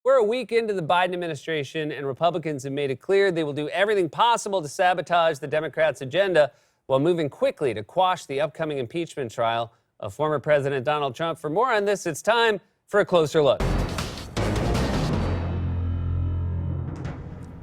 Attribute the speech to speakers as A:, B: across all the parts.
A: We're a week into the Biden administration, and Republicans have made it clear they will do everything possible to sabotage the Democrats' agenda while moving quickly to quash the upcoming impeachment trial of former President Donald Trump. For more on this, it's time for a closer look.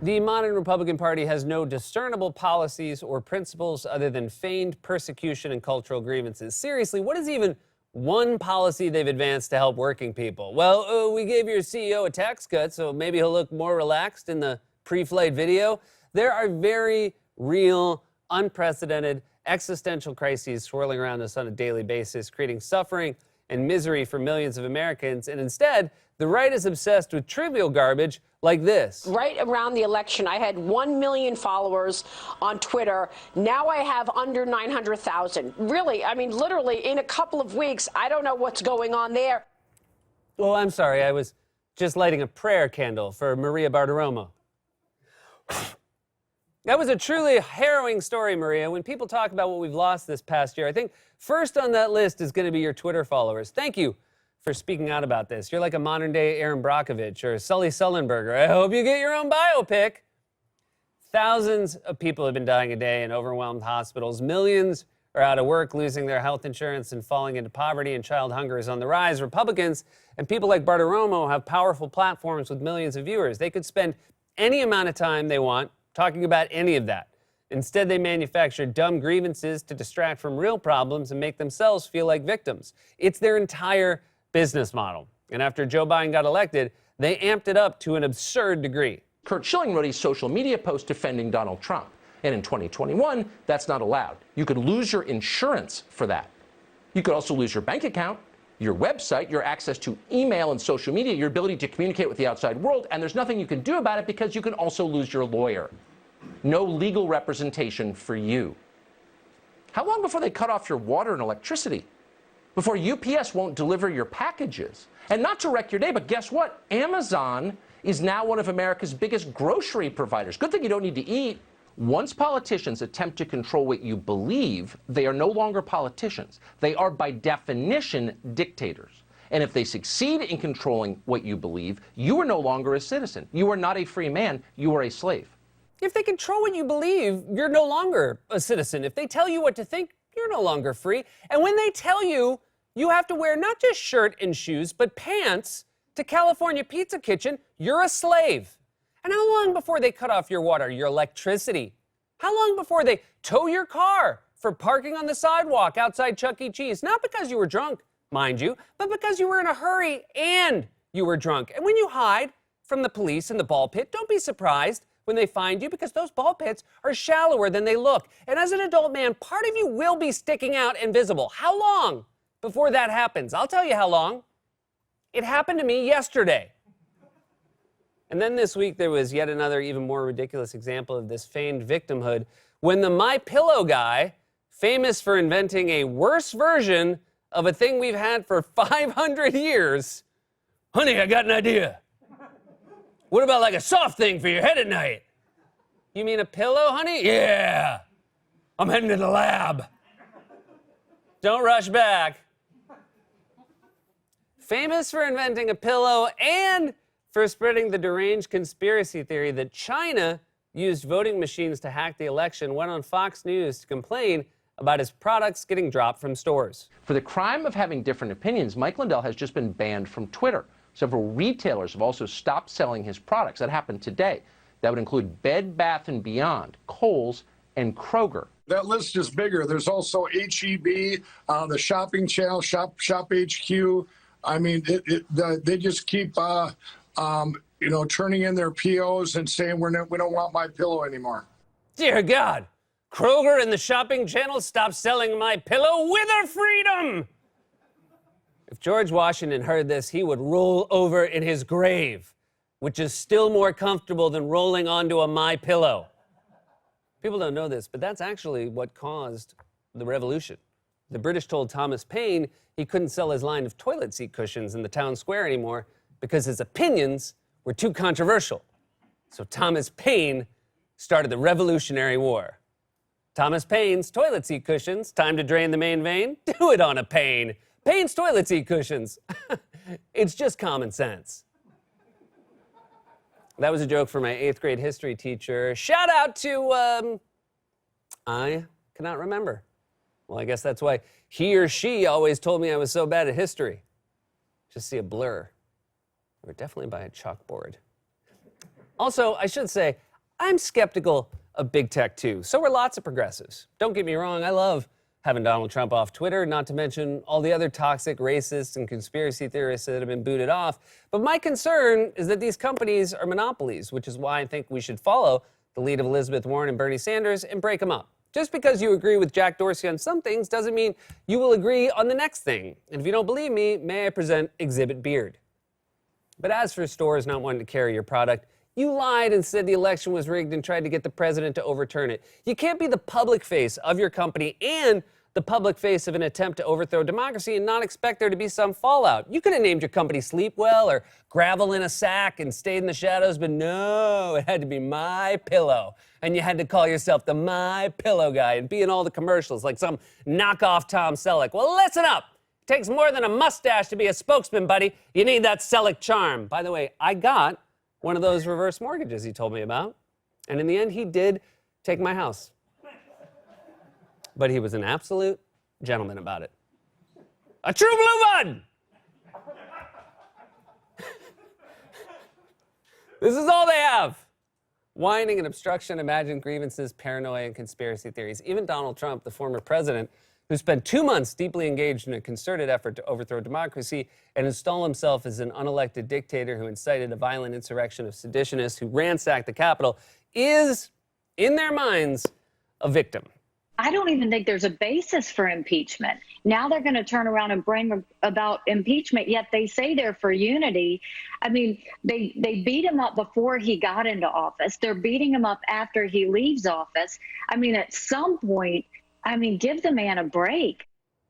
A: The modern Republican Party has no discernible policies or principles other than feigned persecution and cultural grievances. Seriously, what is even one policy they've advanced to help working people? Well, we gave your CEO a tax cut, so maybe he'll look more relaxed in the pre-flight video. There are very real, unprecedented, existential crises swirling around us on a daily basis, creating suffering and misery for millions of Americans. And instead, the right is obsessed with trivial garbage like this.
B: Right around the election, I had 1 million followers on Twitter. Now I have under 900,000. Really, I mean, literally, in a couple of weeks, I don't know what's going on there.
A: Oh, I'm sorry. I was just lighting a prayer candle for Maria Bartiromo. That was a truly harrowing story, Maria. When people talk about what we've lost this past year, I think first on that list is going to be your Twitter followers. Thank you for speaking out about this. You're like a modern-day Aaron Brockovich or Sully Sullenberger. I hope you get your own biopic. Thousands of people have been dying a day in overwhelmed hospitals. Millions are out of work, losing their health insurance and falling into poverty, and child hunger is on the rise. Republicans and people like Bartiromo have powerful platforms with millions of viewers. They could spend any amount of time they want talking about any of that. Instead, they manufacture dumb grievances to distract from real problems and make themselves feel like victims. It's their entire business model. And after Joe Biden got elected, they amped it up to an absurd degree.
C: Curt Schilling wrote a social media post defending Donald Trump. And in 2021, that's not allowed. You could lose your insurance for that. You could also lose your bank account, your website, your access to email and social media, your ability to communicate with the outside world, and there's nothing you can do about it because you can also lose your lawyer. No legal representation for you. How long before they cut off your water and electricity? Before UPS won't deliver your packages? And not to wreck your day, but guess what? Amazon is now one of America's biggest grocery providers. Good thing you don't need to eat. Once politicians attempt to control what you believe, they are no longer politicians. They are, by definition, dictators. And if they succeed in controlling what you believe, you are no longer a citizen. You are not a free man. You are a slave.
A: If they control what you believe, you're no longer a citizen. If they tell you what to think, you're no longer free. And when they tell you you have to wear not just shirt and shoes, but pants to California Pizza Kitchen, you're a slave. And how long before they cut off your water, your electricity? How long before they tow your car for parking on the sidewalk outside Chuck E. Cheese? Not because you were drunk, mind you, but because you were in a hurry and you were drunk. And when you hide from the police in the ball pit, don't be surprised when they find you, because those ball pits are shallower than they look. And as an adult man, part of you will be sticking out and visible. How long before that happens? I'll tell you how long. It happened to me yesterday. And then this week, there was yet another even more ridiculous example of this feigned victimhood when the MyPillow guy, famous for inventing a worse version of a thing we've had for 500 years, honey, I got an idea. What about like a soft thing for your head at night? You mean a pillow, honey? Yeah. I'm heading to the lab. Don't rush back. Famous for inventing a pillow and for spreading the deranged conspiracy theory that China used voting machines to hack the election, went on Fox News to complain about his products getting dropped from stores.
C: For the crime of having different opinions, Mike Lindell has just been banned from Twitter. Several retailers have also stopped selling his products. That happened today. That would include Bed Bath & Beyond, Kohl's, and Kroger.
D: That list is bigger. There's also HEB, the shopping channel, Shop HQ. I mean, they just keep, turning in their POs and saying we don't want MyPillow anymore.
A: Dear God, Kroger and the shopping channel stopped selling MyPillow with our freedom. If George Washington heard this, he would roll over in his grave, which is still more comfortable than rolling onto a MyPillow. People don't know this, but that's actually what caused the revolution. The British told Thomas Paine he couldn't sell his line of toilet seat cushions in the town square anymore because his opinions were too controversial. So Thomas Paine started the Revolutionary War. Thomas Paine's toilet seat cushions, time to drain the main vein? Do it on a Paine. Paine's toilet seat cushions. It's just common sense. That was a joke for my 8th grade history teacher. Shout out to, I cannot remember. Well, I guess that's why he or she always told me I was so bad at history. Just see a blur. Or definitely by a chalkboard. Also, I should say, I'm skeptical of big tech too. So are lots of progressives. Don't get me wrong, I love having Donald Trump off Twitter, not to mention all the other toxic racists and conspiracy theorists that have been booted off. But my concern is that these companies are monopolies, which is why I think we should follow the lead of Elizabeth Warren and Bernie Sanders and break them up. Just because you agree with Jack Dorsey on some things doesn't mean you will agree on the next thing. And if you don't believe me, may I present Exhibit Beard. But as for stores not wanting to carry your product, you lied and said the election was rigged and tried to get the president to overturn it. You can't be the public face of your company and the public face of an attempt to overthrow democracy and not expect there to be some fallout. You could have named your company Sleepwell or Gravel in a Sack and stayed in the shadows, but no, it had to be My Pillow. And you had to call yourself the My Pillow guy and be in all the commercials like some knockoff Tom Selleck. Well, listen up. It takes more than a mustache to be a spokesman, buddy. You need that Selleck charm. By the way, I got one of those reverse mortgages he told me about. And in the end, he did take my house. But he was an absolute gentleman about it. A true blue bud! This is all they have. Whining and obstruction, imagined grievances, paranoia, and conspiracy theories. Even Donald Trump, the former president, who spent 2 months deeply engaged in a concerted effort to overthrow democracy and install himself as an unelected dictator who incited a violent insurrection of seditionists who ransacked the Capitol, is, in their minds, a victim.
E: I don't even think there's a basis for impeachment. Now they're going to turn around and bring about impeachment, yet they say they're for unity. I mean, they beat him up before he got into office. They're beating him up after he leaves office. I mean, at some point, give the man a break.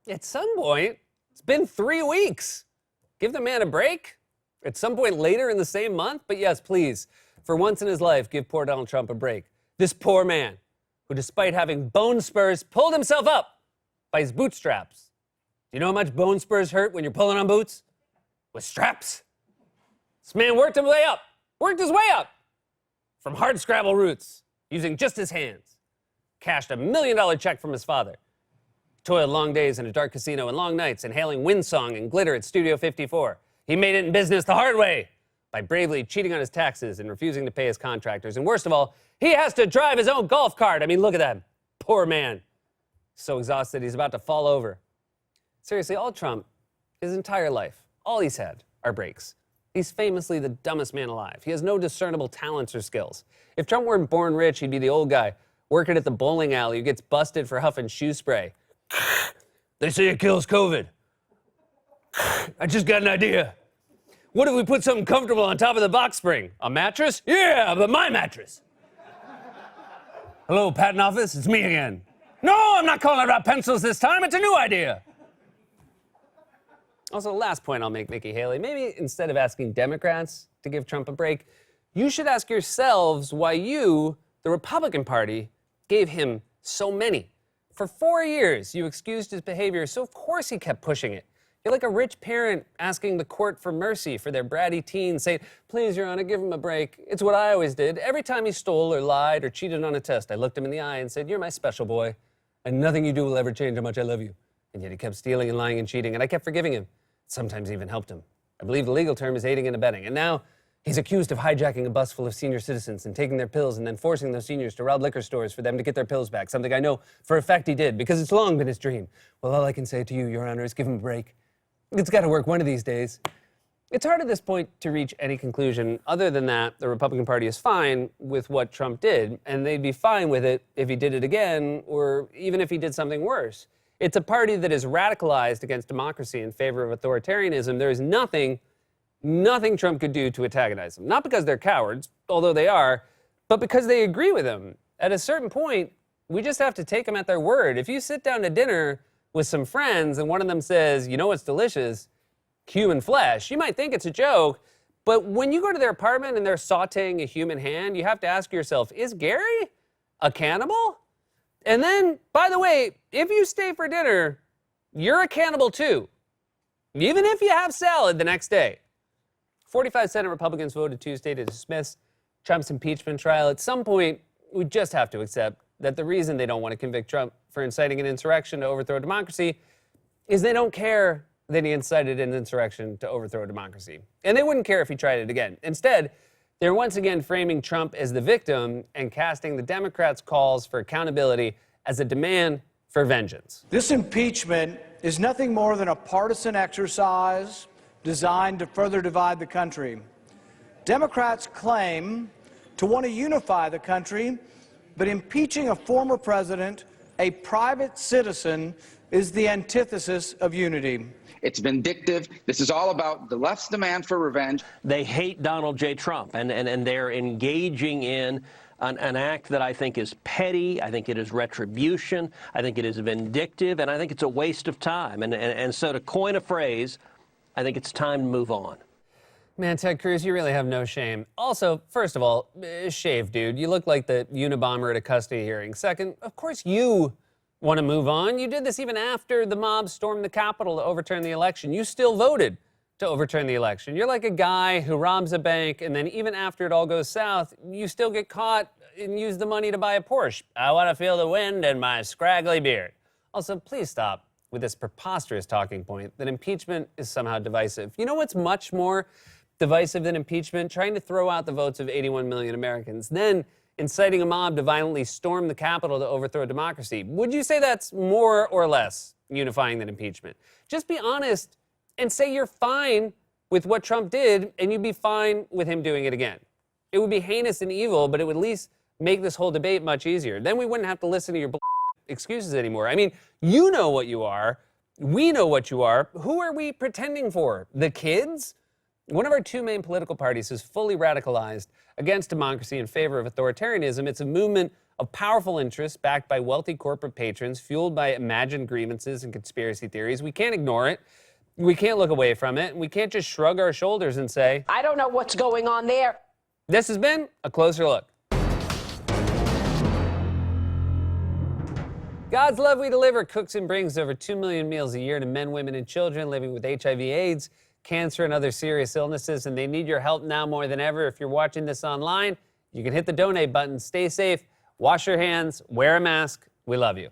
A: At some point, it's been 3 weeks. Give the man a break? At some point later in the same month? But yes, please, for once in his life, give poor Donald Trump a break. This poor man, who despite having bone spurs, pulled himself up by his bootstraps. Do you know how much bone spurs hurt when you're pulling on boots? With straps. This man worked his way up from hardscrabble roots, using just his hands. Cashed $1 million check from his father. Toiled long days in a dark casino and long nights inhaling wind song and glitter at Studio 54. He made it in business the hard way by bravely cheating on his taxes and refusing to pay his contractors. And worst of all, he has to drive his own golf cart. I mean, look at that. Poor man. So exhausted, he's about to fall over. Seriously, all Trump, his entire life, all he's had are breaks. He's famously the dumbest man alive. He has no discernible talents or skills. If Trump weren't born rich, he'd be the old guy working at the bowling alley who gets busted for huffing shoe spray. They say it kills COVID. I just got an idea. What if we put something comfortable on top of the box spring? A mattress? Yeah, but my mattress. Hello, patent office, it's me again. No, I'm not calling about pencils this time, it's a new idea. Also, last point I'll make, Nikki Haley, maybe instead of asking Democrats to give Trump a break, you should ask yourselves why you, the Republican Party, gave him so many. For 4 years, you excused his behavior, so of course he kept pushing it. You're like a rich parent asking the court for mercy for their bratty teen, saying, please, Your Honor, give him a break. It's what I always did. Every time he stole or lied or cheated on a test, I looked him in the eye and said, you're my special boy, and nothing you do will ever change how much I love you. And yet he kept stealing and lying and cheating, and I kept forgiving him. Sometimes even helped him. I believe the legal term is aiding and abetting. And now he's accused of hijacking a bus full of senior citizens and taking their pills and then forcing those seniors to rob liquor stores for them to get their pills back, something I know for a fact he did, because it's long been his dream. Well, all I can say to you, Your Honor, is give him a break. It's got to work one of these days. It's hard at this point to reach any conclusion other than that the Republican Party is fine with what Trump did, and they'd be fine with it if he did it again, or even if he did something worse. It's a party that is radicalized against democracy in favor of authoritarianism. There is nothing Trump could do to antagonize them. Not because they're cowards, although they are, but because they agree with him. At a certain point, we just have to take them at their word. If you sit down to dinner with some friends and one of them says, you know what's delicious? Human flesh. You might think it's a joke, but when you go to their apartment and they're sauteing a human hand, you have to ask yourself, is Gary a cannibal? And then, by the way, if you stay for dinner, you're a cannibal too, even if you have salad the next day. 45 Senate Republicans voted Tuesday to dismiss Trump's impeachment trial, at some point, we just have to accept that the reason they don't want to convict Trump for inciting an insurrection to overthrow democracy is they don't care that he incited an insurrection to overthrow democracy. And they wouldn't care if he tried it again. Instead, they're once again framing Trump as the victim and casting the Democrats' calls for accountability as a demand for vengeance.
F: This impeachment is nothing more than a partisan exercise designed to further divide the country. Democrats claim to want to unify the country, but impeaching a former president, a private citizen, is the antithesis of unity.
G: It's vindictive. This is all about the left's demand for revenge.
H: They hate Donald J. Trump, and they're engaging in an act that I think is petty. I think it is retribution. I think it is vindictive, and I think it's a waste of time. And so to coin a phrase, I think it's time to move on.
A: Man, Ted Cruz, you really have no shame. Also, first of all, shave, dude. You look like the Unabomber at a custody hearing. Second, of course you want to move on. You did this even after the mob stormed the Capitol to overturn the election. You still voted to overturn the election. You're like a guy who robs a bank, and then even after it all goes south, you still get caught and use the money to buy a Porsche. I want to feel the wind in my scraggly beard. Also, please stop with this preposterous talking point that impeachment is somehow divisive. You know what's much more divisive than impeachment? Trying to throw out the votes of 81 million Americans, then inciting a mob to violently storm the Capitol to overthrow democracy. Would you say that's more or less unifying than impeachment? Just be honest and say you're fine with what Trump did, and you'd be fine with him doing it again. It would be heinous and evil, but it would at least make this whole debate much easier. Then we wouldn't have to listen to your excuses anymore. I mean, you know what you are. We know what you are. Who are we pretending for? The kids? One of our two main political parties is fully radicalized against democracy in favor of authoritarianism. It's a movement of powerful interests backed by wealthy corporate patrons, fueled by imagined grievances and conspiracy theories. We can't ignore it. We can't look away from it. We can't just shrug our shoulders and say,
B: I don't know what's going on there.
A: This has been A Closer Look. God's Love We Deliver cooks and brings over 2 million meals a year to men, women, and children living with HIV/AIDS, cancer, and other serious illnesses, and they need your help now more than ever. If you're watching this online, you can hit the donate button. Stay safe, wash your hands, wear a mask. We love you.